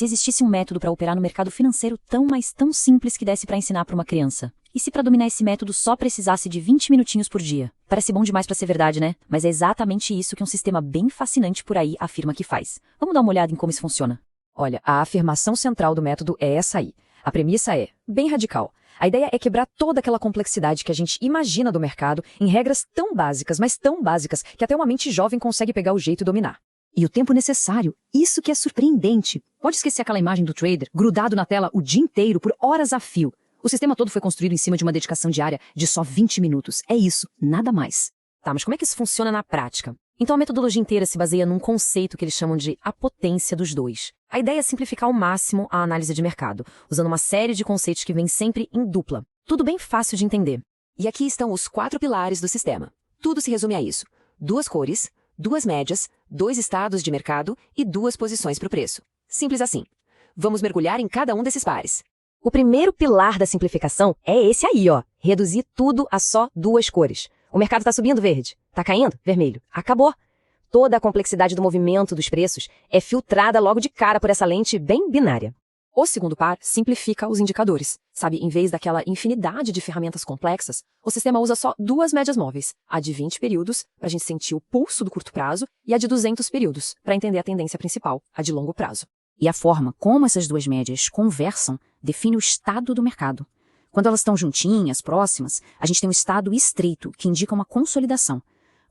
Se existisse um método para operar no mercado financeiro tão, mas tão simples que desse para ensinar para uma criança? E se para dominar esse método só precisasse de 20 minutinhos por dia? Parece bom demais para ser verdade, né? Mas é exatamente isso que um sistema bem fascinante por aí afirma que faz. Vamos dar uma olhada em como isso funciona. Olha, a afirmação central do método é essa aí. A premissa é bem radical. A ideia é quebrar toda aquela complexidade que a gente imagina do mercado em regras tão básicas, mas tão básicas, que até uma mente jovem consegue pegar o jeito e dominar. E o tempo necessário, isso que é surpreendente. Pode esquecer aquela imagem do trader grudado na tela o dia inteiro por horas a fio. O sistema todo foi construído em cima de uma dedicação diária de só 20 minutos. É isso, nada mais. Tá, mas como é que isso funciona na prática? Então a metodologia inteira se baseia num conceito que eles chamam de a potência dos dois. A ideia é simplificar ao máximo a análise de mercado, usando uma série de conceitos que vêm sempre em dupla. Tudo bem fácil de entender. E aqui estão os 4 pilares do sistema. Tudo se resume a isso. 2 cores, 2 médias, 2 estados de mercado e 2 posições para o preço. Simples assim. Vamos mergulhar em cada um desses pares. O primeiro pilar da simplificação é esse aí, ó. Reduzir tudo a só 2 cores. O mercado está subindo verde, está caindo vermelho. Acabou. Toda a complexidade do movimento dos preços é filtrada logo de cara por essa lente bem binária. O segundo par simplifica os indicadores. Sabe, em vez daquela infinidade de ferramentas complexas, o sistema usa só 2 médias móveis, a de 20 períodos, para a gente sentir o pulso do curto prazo, e a de 200 períodos, para entender a tendência principal, a de longo prazo. E a forma como essas 2 médias conversam define o estado do mercado. Quando elas estão juntinhas, próximas, a gente tem um estado estreito, que indica uma consolidação.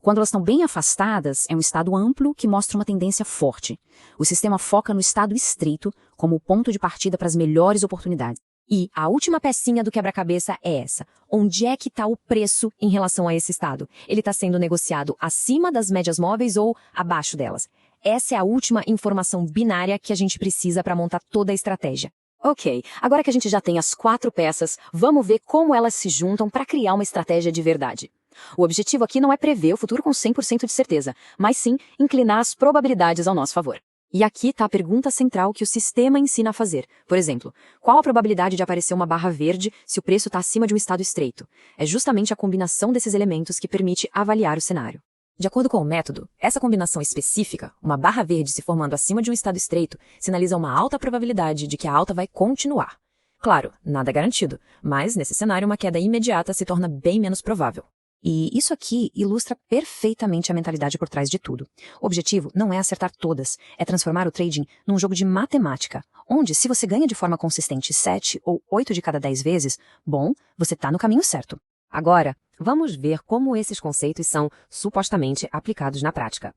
Quando elas estão bem afastadas, é um estado amplo que mostra uma tendência forte. O sistema foca no estado estreito como o ponto de partida para as melhores oportunidades. E a última pecinha do quebra-cabeça é essa. Onde é que está o preço em relação a esse estado? Ele está sendo negociado acima das médias móveis ou abaixo delas? Essa é a última informação binária que a gente precisa para montar toda a estratégia. Ok, agora que a gente já tem as 4 peças, vamos ver como elas se juntam para criar uma estratégia de verdade. O objetivo aqui não é prever o futuro com 100% de certeza, mas sim inclinar as probabilidades ao nosso favor. E aqui está a pergunta central que o sistema ensina a fazer. Por exemplo, qual a probabilidade de aparecer uma barra verde se o preço está acima de um estado estreito? É justamente a combinação desses elementos que permite avaliar o cenário. De acordo com o método, essa combinação específica, uma barra verde se formando acima de um estado estreito, sinaliza uma alta probabilidade de que a alta vai continuar. Claro, nada é garantido, mas nesse cenário uma queda imediata se torna bem menos provável. E isso aqui ilustra perfeitamente a mentalidade por trás de tudo. O objetivo não é acertar todas, é transformar o trading num jogo de matemática, onde se você ganha de forma consistente 7 ou 8 de cada 10 vezes, bom, você está no caminho certo. Agora, vamos ver como esses conceitos são supostamente aplicados na prática.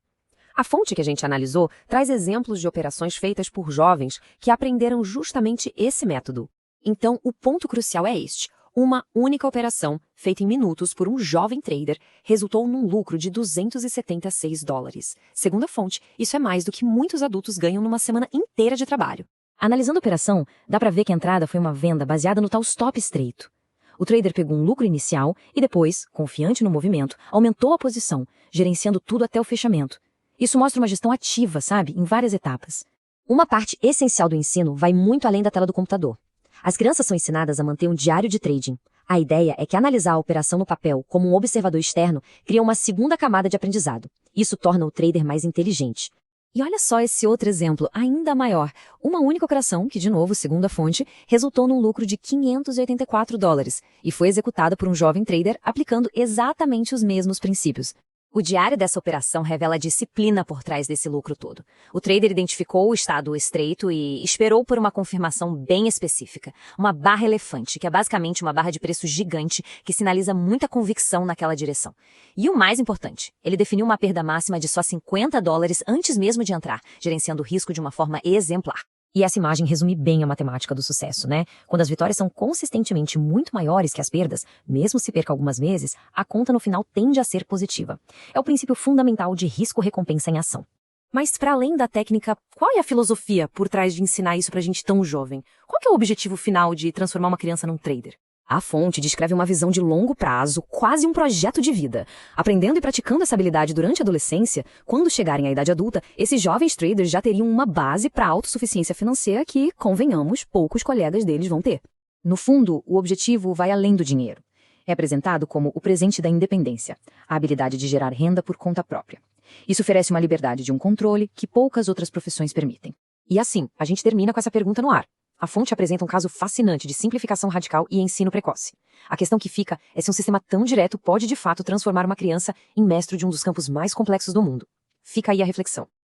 A fonte que a gente analisou traz exemplos de operações feitas por jovens que aprenderam justamente esse método. Então, o ponto crucial é este. Uma única operação, feita em minutos por um jovem trader, resultou num lucro de $276. Segundo a fonte, isso é mais do que muitos adultos ganham numa semana inteira de trabalho. Analisando a operação, dá para ver que a entrada foi uma venda baseada no tal stop estreito. O trader pegou um lucro inicial e depois, confiante no movimento, aumentou a posição, gerenciando tudo até o fechamento. Isso mostra uma gestão ativa, sabe, em várias etapas. Uma parte essencial do ensino vai muito além da tela do computador. As crianças são ensinadas a manter um diário de trading. A ideia é que analisar a operação no papel como um observador externo cria uma segunda camada de aprendizado. Isso torna o trader mais inteligente. E olha só esse outro exemplo, ainda maior. Uma única operação, que de novo, segundo a fonte, resultou num lucro de $584 e foi executada por um jovem trader aplicando exatamente os mesmos princípios. O diário dessa operação revela a disciplina por trás desse lucro todo. O trader identificou o estado estreito e esperou por uma confirmação bem específica. Uma barra elefante, que é basicamente uma barra de preço gigante que sinaliza muita convicção naquela direção. E o mais importante, ele definiu uma perda máxima de só $50 antes mesmo de entrar, gerenciando o risco de uma forma exemplar. E essa imagem resume bem a matemática do sucesso, né? Quando as vitórias são consistentemente muito maiores que as perdas, mesmo se perca algumas vezes, a conta no final tende a ser positiva. É o princípio fundamental de risco-recompensa em ação. Mas para além da técnica, qual é a filosofia por trás de ensinar isso pra gente tão jovem? Qual que é o objetivo final de transformar uma criança num trader? A fonte descreve uma visão de longo prazo, quase um projeto de vida. Aprendendo e praticando essa habilidade durante a adolescência, quando chegarem à idade adulta, esses jovens traders já teriam uma base para a autossuficiência financeira que, convenhamos, poucos colegas deles vão ter. No fundo, o objetivo vai além do dinheiro. É apresentado como o presente da independência, a habilidade de gerar renda por conta própria. Isso oferece uma liberdade de um controle que poucas outras profissões permitem. E assim, a gente termina com essa pergunta no ar. A fonte apresenta um caso fascinante de simplificação radical e ensino precoce. A questão que fica é se um sistema tão direto pode de fato transformar uma criança em mestre de um dos campos mais complexos do mundo. Fica aí a reflexão.